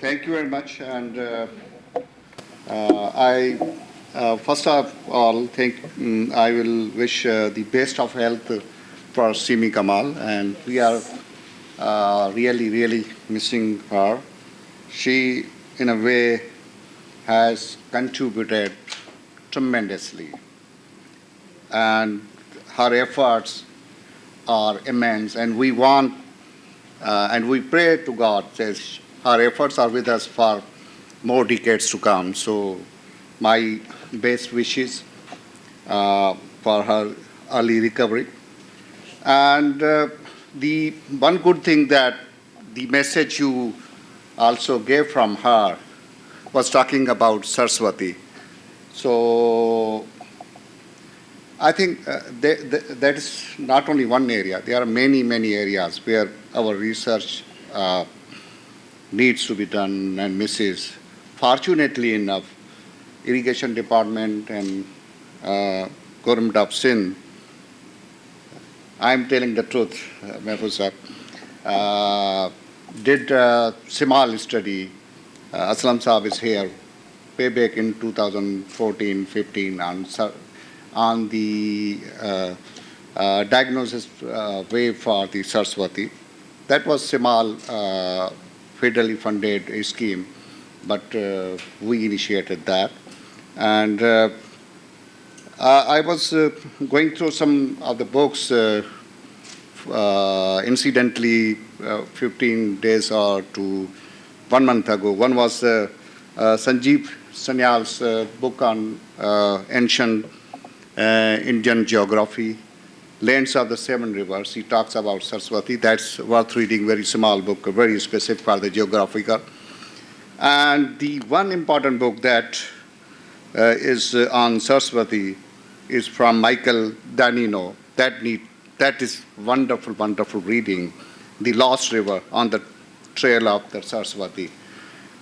Thank you very much. And I, first of all, I will wish the best of health for Simi Kamal. And we are really, really missing her. She, in a way, has contributed tremendously. And her efforts are immense. And we want and we pray to God that her efforts are with us for more decades to come. So, my best wishes for her early recovery. And the one good thing that the message you also gave from her was talking about Saraswati. So, I think that is not only one area. There are many, many areas where our research needs to be done and misses. Fortunately enough, irrigation department and government of Sindh, I am telling the truth, Mehfooz sir, did a small study. Aslam Saab is here, way back in 2014-15 on the diagnosis way for the Saraswati. That was small federally funded scheme, but we initiated that. And I was going through some of the books, incidentally, 15 days or to 1 month ago. One was Sanjeev Sanyal's book on ancient Indian geography, Lands of the Seven Rivers. He talks about Saraswati. That's worth reading, very small book, very specific for the geographical. And the one important book that is on Saraswati is from Michael Danino. That is wonderful, wonderful reading. The Lost River on the Trail of the Saraswati.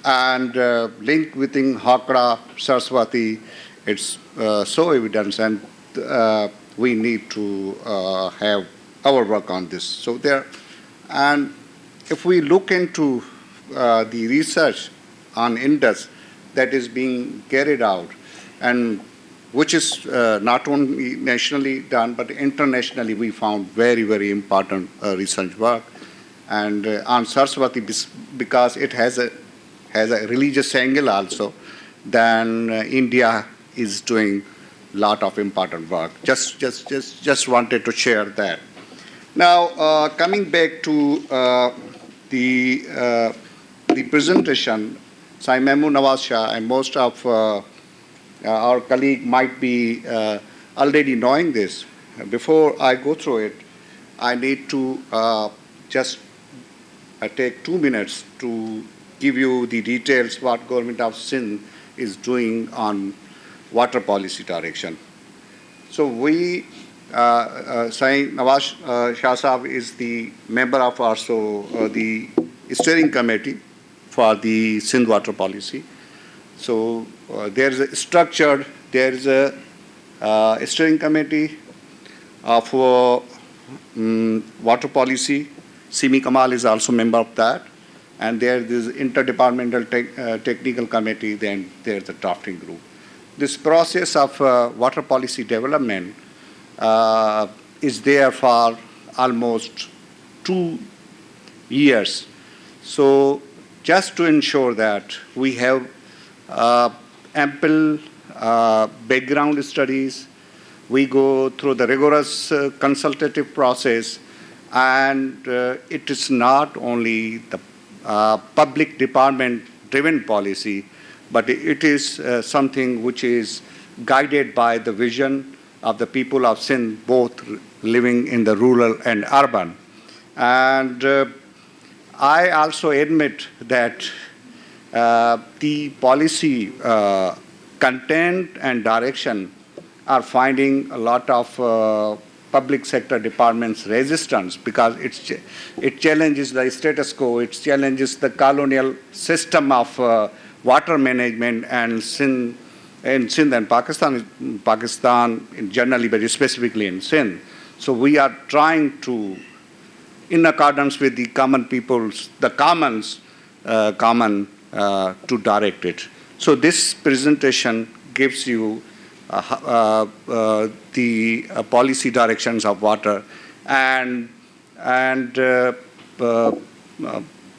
And link within Hakra, Saraswati, it's so evident, and we need to have our work on this. So there, and if we look into the research on Indus that is being carried out, and which is not only nationally done, but internationally we found very, very important research work. And on Saraswati, because it has a religious angle also, then India is doing a lot of important work. Just wanted to share that. Now, coming back to the presentation, Saimemu Nawaz Shah and most of our colleague might be already knowing this. Before I go through it, I need to just take 2 minutes to give you the details what government of Sindh is doing on water policy direction. So we, Sain Nawaz Shah Sahab is the member of also the steering committee for the Sindh water policy. So there is a structured, there is a steering committee of water policy. Simi Kamal is also member of that. And there is interdepartmental technical committee, then there's a drafting group. This process of water policy development is there for almost 2 years. So just to ensure that we have ample background studies, we go through the rigorous consultative process, and it is not only the public department-driven policy, but it is something which is guided by the vision of the people of Sindh, both living in the rural and urban. And I also admit that the policy content and direction are finding a lot of public sector departments' resistance because it challenges the status quo, it challenges the colonial system of water management and Sindh and Pakistan generally, but specifically in Sindh. So we are trying to, in accordance with the common people's, the common to direct it. So this presentation gives you the policy directions of water and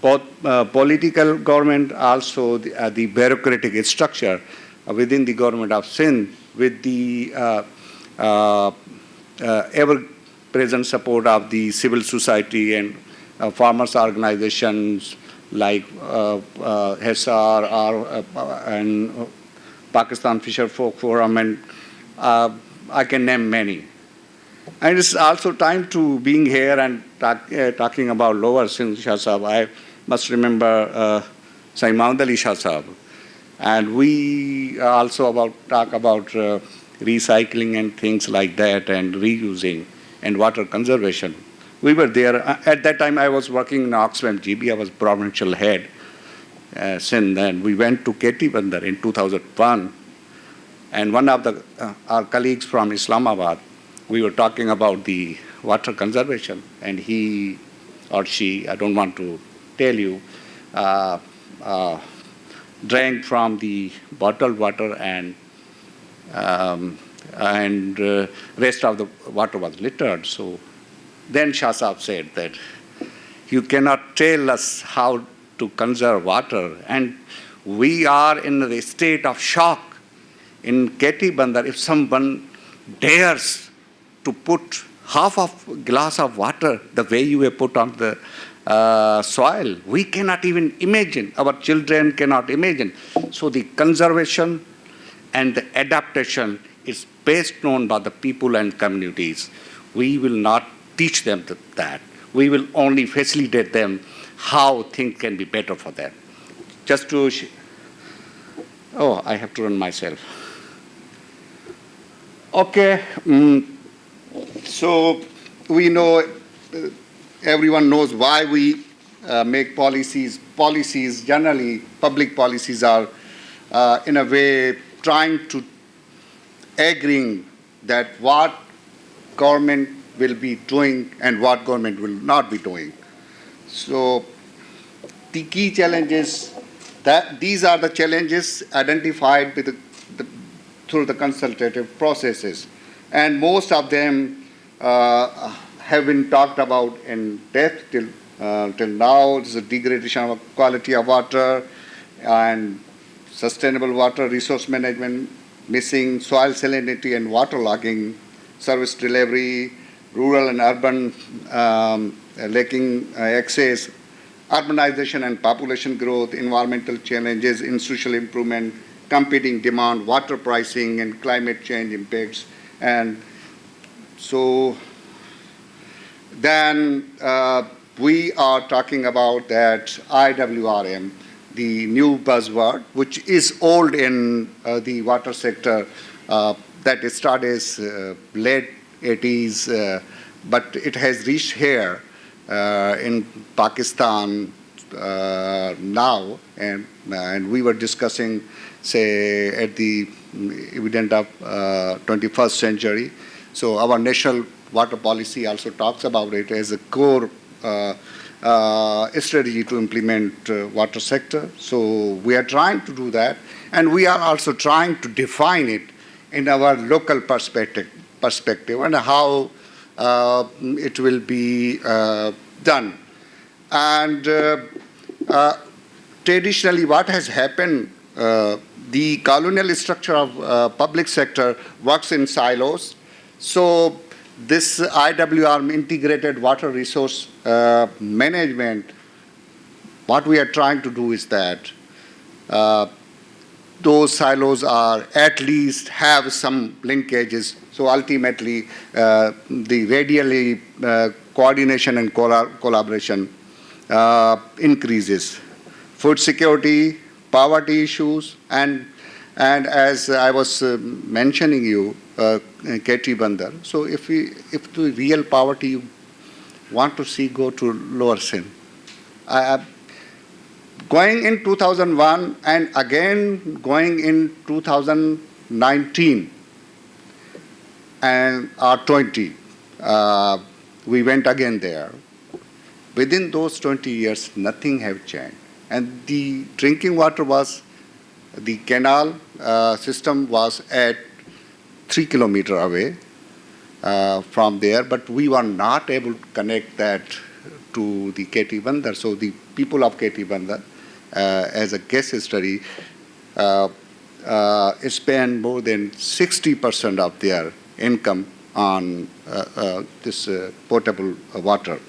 both political government, also the bureaucratic structure within the government of Sindh, with the ever-present support of the civil society and farmers' organizations like HESAR and Pakistan Fisher Folk Forum, and I can name many. And it's also time to being here and talking about Lower Sindh Shah Sahab. I must remember Saimand Ali Shah Sahab. And we also talk about recycling and things like that, and reusing and water conservation. We were there. At that time, I was working in Oxfam GB. I was provincial head, Sindh. And we went to KT Bandar in 2001. And one of our colleagues from Islamabad, we were talking about the water conservation, and he or she, I don't want to tell you, drank from the bottled water, and rest of the water was littered. So then Shah Sahab said that you cannot tell us how to conserve water, and we are in a state of shock in KT Bandar if someone dares to put half of a glass of water the way you have put on the soil. We cannot even imagine. Our children cannot imagine. So the conservation and the adaptation is best known by the people and communities. We will not teach them that. We will only facilitate them how things can be better for them. Just to... Oh, I have to run myself. Okay. So we know, everyone knows why we make policies. Policies, generally, public policies are in a way trying to agreeing that what government will be doing and what government will not be doing. So the key challenges, that these are the challenges identified with through the consultative processes. And most of them have been talked about in depth till now. It's the degradation of quality of water and sustainable water resource management, missing soil salinity and waterlogging, service delivery, rural and urban lacking access, urbanization and population growth, environmental challenges, institutional improvement, competing demand, water pricing, and climate change impacts. And so then we are talking about that IWRM, the new buzzword, which is old in the water sector, that started as late 80s, but it has reached here in Pakistan now, and we were discussing, say, at the evident of 21st century. So our national water policy also talks about it as a core strategy to implement water sector. So we are trying to do that, and we are also trying to define it in our local perspective and how it will be done. And traditionally, what has happened, the colonial structure of public sector works in silos. So this IWR, integrated water resource management, what we are trying to do is that those silos are at least have some linkages. So ultimately, the radially coordination and collaboration increases. Food security, poverty issues, and as I was mentioning you, KT Bandar. So if the real poverty you want to see, go to Lower Sindh. Going in 2001 and again going in 2019 and 20, we went again there. Within those 20 years, nothing have changed. And the drinking water was, the canal system was at 3 kilometers away from there, but we were not able to connect that to the KT Bandar. So the people of KT Bandar, as a case study, spend more than 60% of their income on this potable water.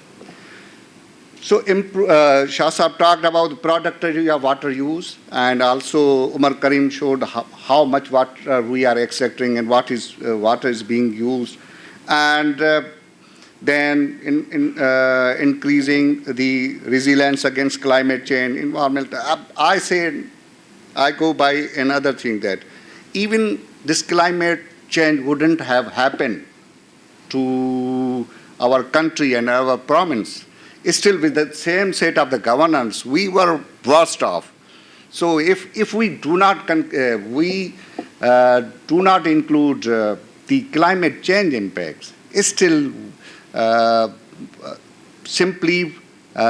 So Shah Sahab talked about the productivity of water use, and also Umar Karim showed how much water we are extracting and what is water is being used, and then increasing the resilience against climate change, environmental. I go by another thing, that even this climate change wouldn't have happened to our country and our province. Still, with the same set of the governance, we were worst off. So if we do not include the climate change impacts, it's still simply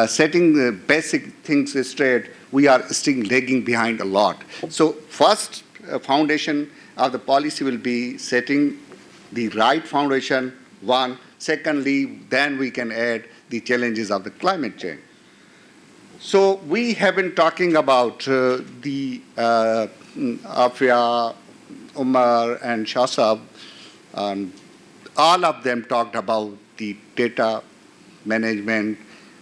setting the basic things straight, we are still lagging behind a lot. So first foundation of the policy will be setting the right foundation, one. Secondly, then we can add the challenges of the climate change. So we have been talking about the Afia, Umar, and Shah Sahab. All of them talked about the data management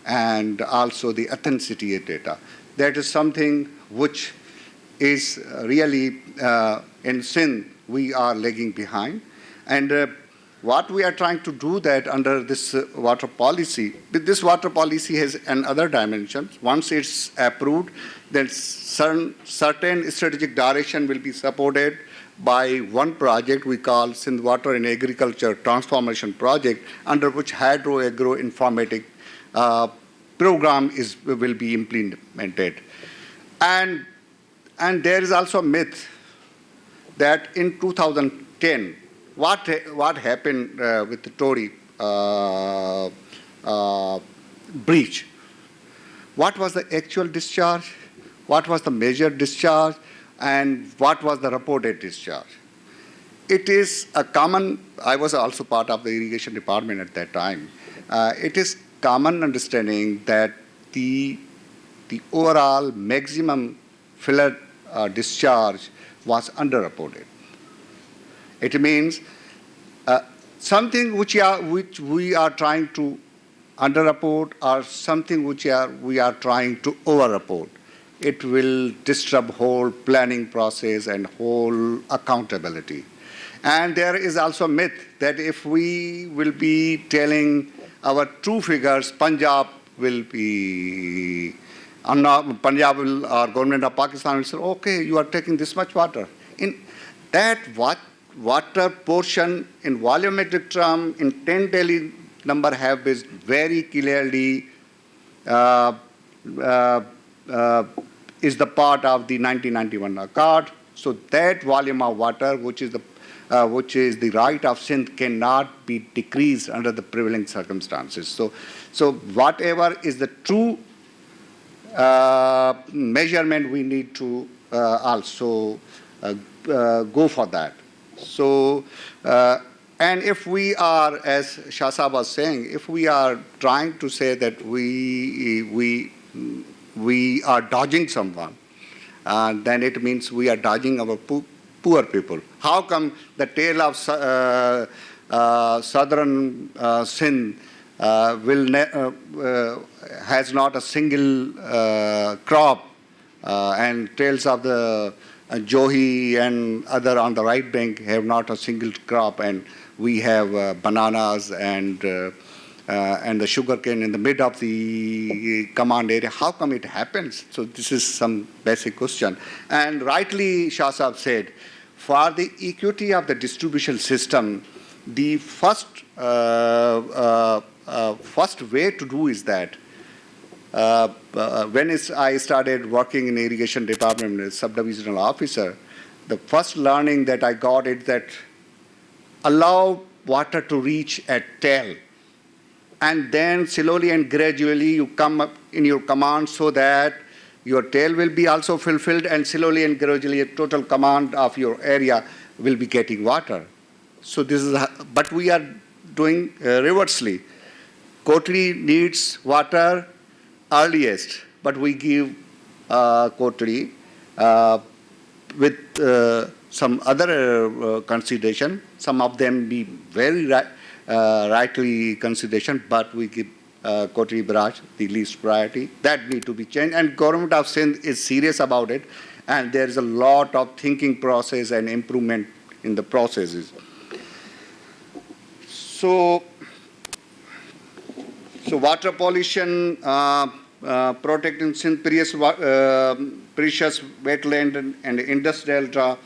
and also the authenticity of data. That is something which is really, in Sindh, we are lagging behind. And what we are trying to do that under this water policy, this water policy has another dimension. Once it's approved, then certain strategic direction will be supported by one project we call Sindh Water and Agriculture Transformation Project, under which hydro-agro-informatic program will be implemented. And there is also a myth that in 2010, what happened with the Tory breach? What was the actual discharge? What was the measured discharge? And what was the reported discharge? It is a common, I was also part of the irrigation department at that time. It is common understanding that the overall maximum filler discharge was underreported. It means something which we are trying to underreport or something which we are trying to overreport. It will disrupt whole planning process and whole accountability. And there is also a myth that if we will be telling our true figures, Punjab will be, Punjab will, or government of Pakistan will say, okay, you are taking this much water. In that water portion in volumetric term, in 10 daily number have been very clearly is the part of the 1991 Accord. So that volume of water, which is the right of Sindh, cannot be decreased under the prevailing circumstances. So whatever is the true measurement, we need to also go for that. So, and if we are, as Shah Sahab was saying, if we are trying to say that we are dodging someone, then it means we are dodging our poor people. How come the tail of southern Sindh has not a single crop, and tails of the Johi and other on the right bank have not a single crop, and we have bananas and the sugarcane in the mid of the command area? How come it happens? So this is some basic question. And rightly Shah Sahab said, for the equity of the distribution system, the first way to do is that when I started working in irrigation department as sub-divisional officer, the first learning that I got is that allow water to reach at tail, and then slowly and gradually you come up in your command so that your tail will be also fulfilled, and slowly and gradually a total command of your area will be getting water. So this is, but we are doing reversely. Kotri needs water earliest, but we give Kotri with some other consideration. Some of them be very rightly consideration, but we give Kotri Barrage the least priority. That need to be changed, and government of Sindh is serious about it, and there is a lot of thinking process and improvement in the processes. So water pollution, protecting Sindh precious wetland and Indus Delta.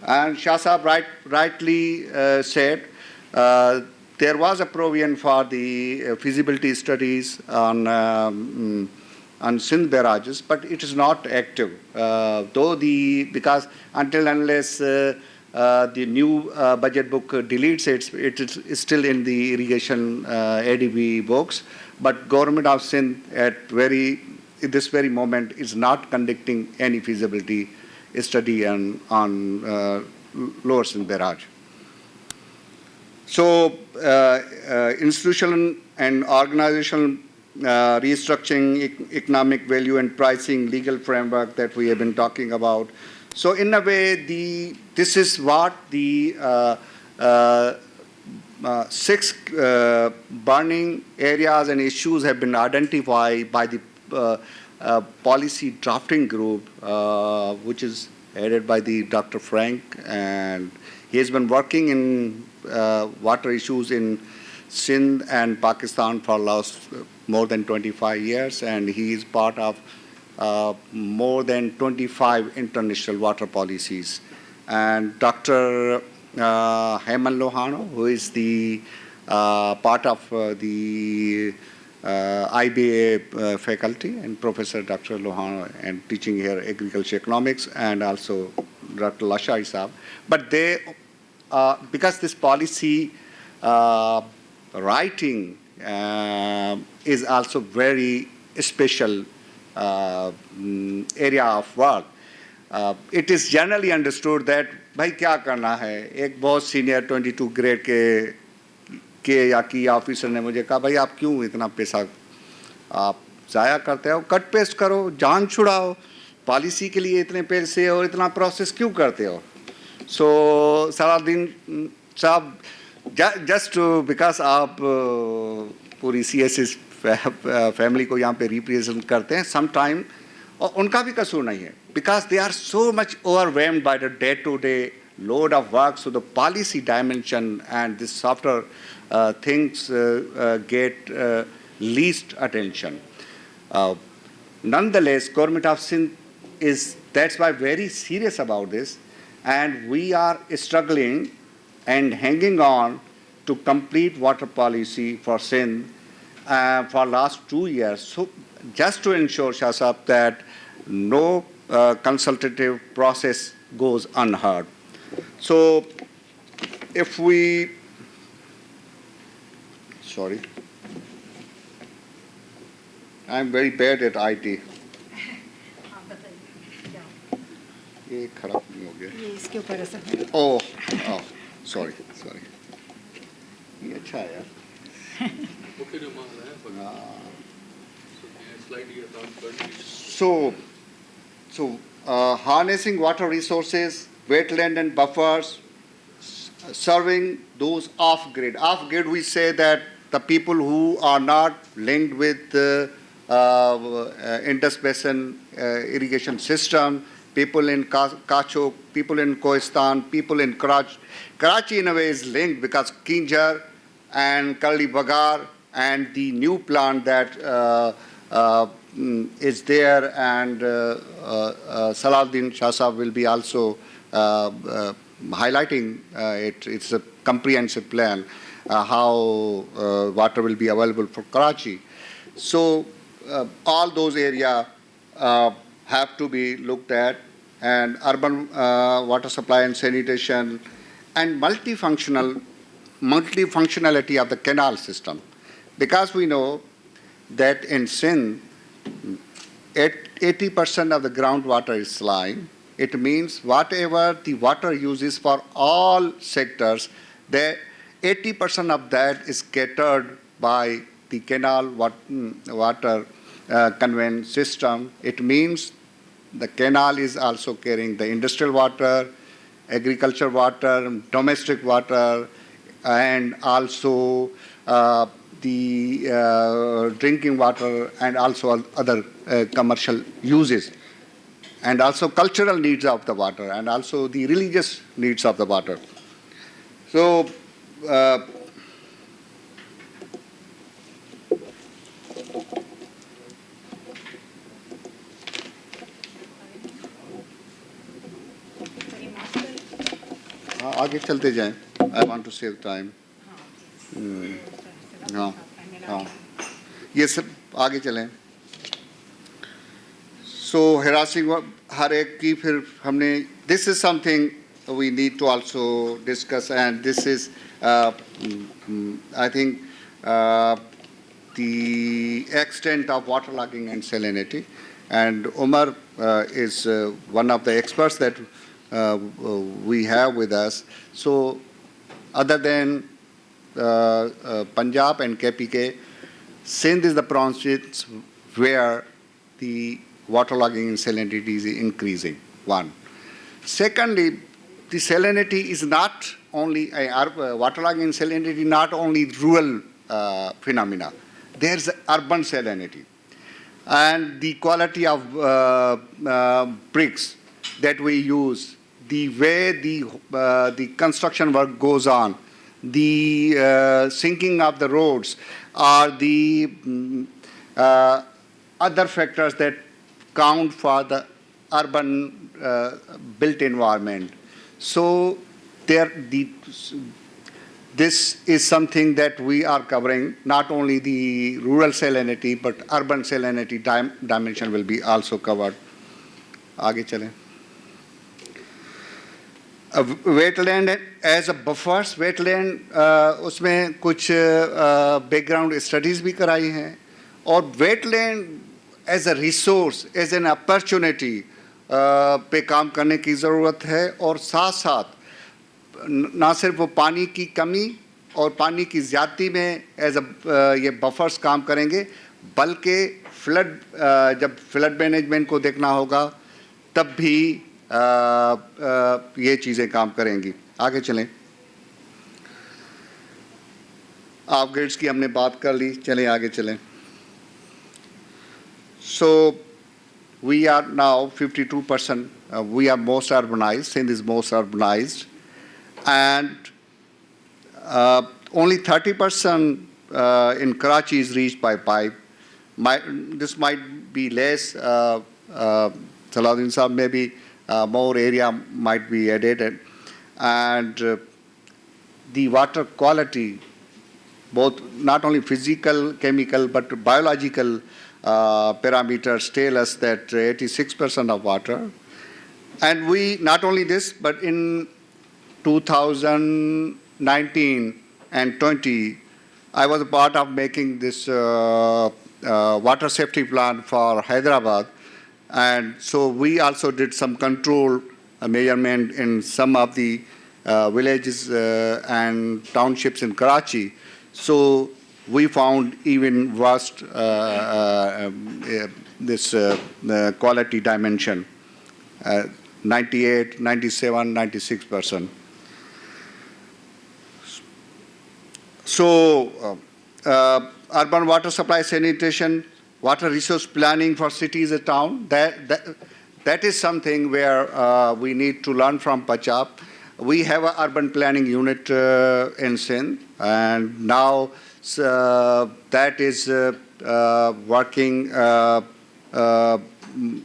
And Shah Sahab rightly said there was a provision for the feasibility studies on Sindh barrages, but it is not active. Because until unless the new budget book deletes it, it is still in the irrigation ADB books. But government of Sindh at this very moment is not conducting any feasibility study on Lower Sindh barrage. So institutional and organizational restructuring, economic value and pricing, legal framework that we have been talking about. So in a way, this is what the 6 burning areas and issues have been identified by the policy drafting group, which is headed by the Dr. Frank, and he has been working in water issues in Sindh and Pakistan for last more than 25 years, and he is part of more than 25 international water policies. And Dr. Ehsan Leghari, who is the part of the IBA faculty, and Professor Dr. Leghari, and teaching here agriculture economics, and also Dr. Lashai Saab. But they, because this policy writing is also very special area of work. It is generally understood that भाई क्या करना है, एक बहुत senior 22 grade के या की officer ने मुझे कहा भाई आप क्यों इतना पैसा आप ज़ाया करते हो, कट पेस्ट करो, जान छुड़ाओ, पॉलिसी के लिए इतने पैसे और इतना प्रोसेस क्यों करते हो. सो सलाउद्दीन साहब, जस्ट बिकॉज आप पूरी CSS फैमिली को यहाँ पे रिप्रेजेंट करते हैं, सम टाइम, और उनका भी कसूर नहीं है, because they are so much overwhelmed by the day-to-day load of work, so the policy dimension and the softer things get least attention. Nonetheless, Government of Sindh is, that's why, very serious about this, and we are struggling and hanging on to complete water policy for Sindh for last 2 years. So just to ensure, Shah Sahab, that no consultative process goes unheard. So if we, sorry, I'm very bad at IT. ये खराब नहीं हो गया, ये इसके ऊपर है sir. Oh, sorry. ये अच्छा है यार. So harnessing water resources, wetland and buffers, serving those off-grid. Off-grid, we say that the people who are not linked with the Indus Basin irrigation system, people in Kachok, people in Kohistan, people in Karachi. Karachi in a way is linked because Kinjar and Karli Bagar and the new plant that is there, and Salahuddin Shah Sahab will be also highlighting it. It's a comprehensive plan how water will be available for Karachi. So all those areas have to be looked at, and urban water supply and sanitation, and multifunctionality of the canal system. Because we know that in Sindh, 80% of the groundwater is saline. It means whatever the water uses for all sectors, 80% of that is catered by the canal water conveyance system. It means the canal is also carrying the industrial water, agriculture water, domestic water, and also the drinking water, and also other commercial uses, and also cultural needs of the water, and also the religious needs of the water. So, आगे चलते जाएं. I want to save time. हाँ हाँ ये सब आगे चलें. So harassing हर एक की फिर हमने, this is something we need to also discuss, and this is I think the extent of waterlogging and salinity, and Umar is one of the experts that we have with us. So other than Punjab and KPK, Sindh is the province where the waterlogging and salinity is increasing, one. Secondly, the salinity is not only, waterlogging and salinity not only rural phenomena. There's urban salinity. And the quality of bricks that we use, the way the construction work goes on, the sinking of the roads, are the other factors that count for the urban built environment. So this is something that we are covering, not only the rural salinity, but urban salinity dimension will be also covered. आगे चलें. Wetland as a buffers, wetland उसमें कुछ background studies भी कराई हैं, और wetland as a resource, as an opportunity पे काम करने की ज़रूरत है, और साथ साथ ना सिर्फ वो पानी की कमी और पानी की ज़्यादती में एज ये बफर्स काम करेंगे, बल्कि फ्लड, जब फ्लड मैनेजमेंट को देखना होगा तब भी ये चीज़ें काम करेंगी. आगे चलें. ऑफ ग्रिड्स की हमने बात कर ली, चलें आगे चलें. So we are now 52%, we are most urbanized, Sindh is most urbanized, and only 30% in Karachi is reached by pipe. This might be less, Salahuddin Saab, maybe more area might be added, and the water quality, both not only physical, chemical, but biological parameters tell us that 86% of water. And we, not only this, but in 2019 and 20, I was a part of making this water safety plan for Hyderabad. And so we also did some control measurement in some of the villages and townships in Karachi. So we found even worse this quality dimension, 98, 97, 96%. So urban water supply sanitation, water resource planning for cities and towns, that is something where we need to learn from Punjab. We have an urban planning unit in Sindh, and now that is working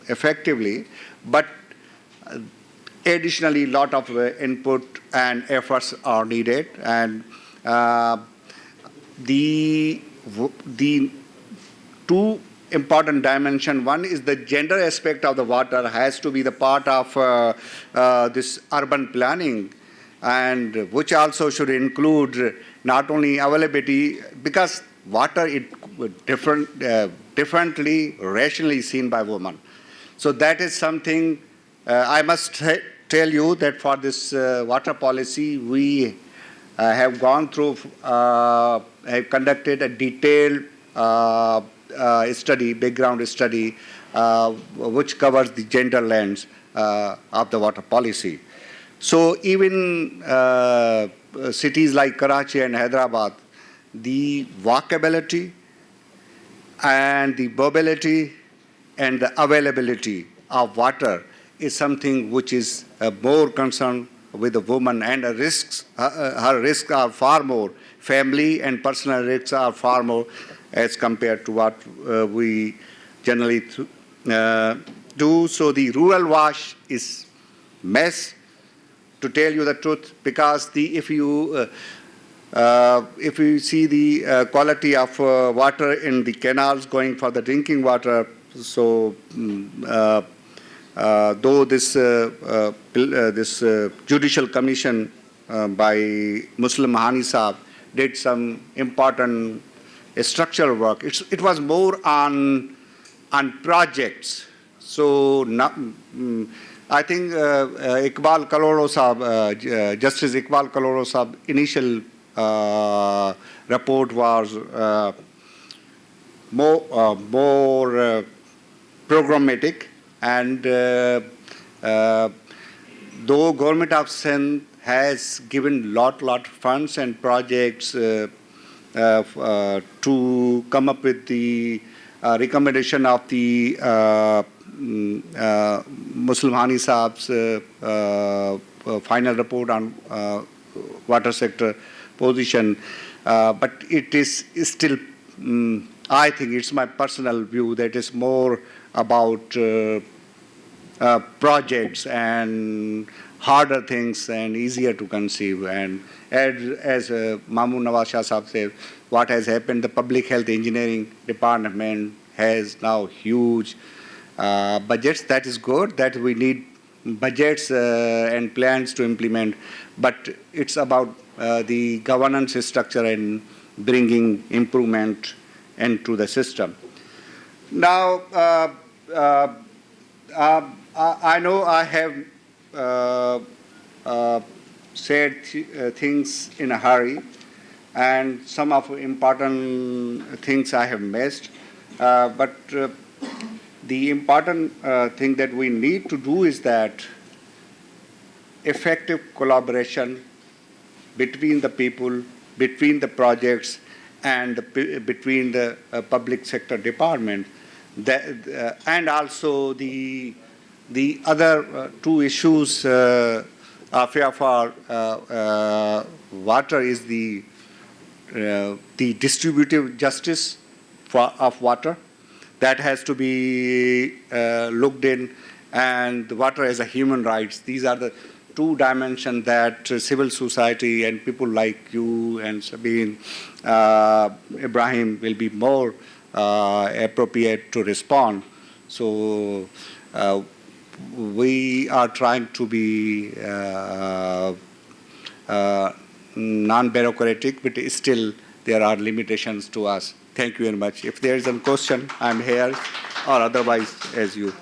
effectively, but additionally, a lot of input and efforts are needed, and the two important dimensions. One is the gender aspect of the water has to be the part of this urban planning, and which also should include not only availability, because water is differently rationally seen by women. So that is something I must tell you that for this water policy, we have gone through, have conducted a detailed study, background study, which covers the gender lens of the water policy. So even cities like Karachi and Hyderabad, the walkability and the mobility and the availability of water is something which is more concerned with the woman, and her risks are far more. Family and personal risks are far more as compared to what we generally do. So the rural wash is mess, to tell you the truth, because if you see the quality of water in the canals going for the drinking water, so though this judicial commission by Muslim Mahani Saab did some important structural work, it was more on projects. So I think Iqbal Kaloro Saab, Justice Iqbal Kaloro Saab initial report was more programmatic, and though Government of Sindh has given lot funds and projects to come up with the recommendation of the Muslim Hani Saab's final report on water sector position, but it is still, I think it's my personal view that it's more about projects and harder things and easier to conceive. And as Mahmood Nawaz Shah Saab said, what has happened, the Public Health Engineering Department has now huge budgets. That is good, that we need budgets and plans to implement, but it's about the governance structure and bringing improvement into the system. Now, I know I have said things in a hurry, and some of important things I have missed, but the important thing that we need to do is that effective collaboration between the people, between the projects, and between the public sector department, and also the other two issues for water is the distributive justice of water. That has to be looked in, and the water as a human rights. These are the two dimensions that civil society and people like you and Sabine, Ibrahim will be more appropriate to respond. So we are trying to be non-bureaucratic, but still there are limitations to us. Thank you very much. If there is a question, I'm here, or otherwise, as you.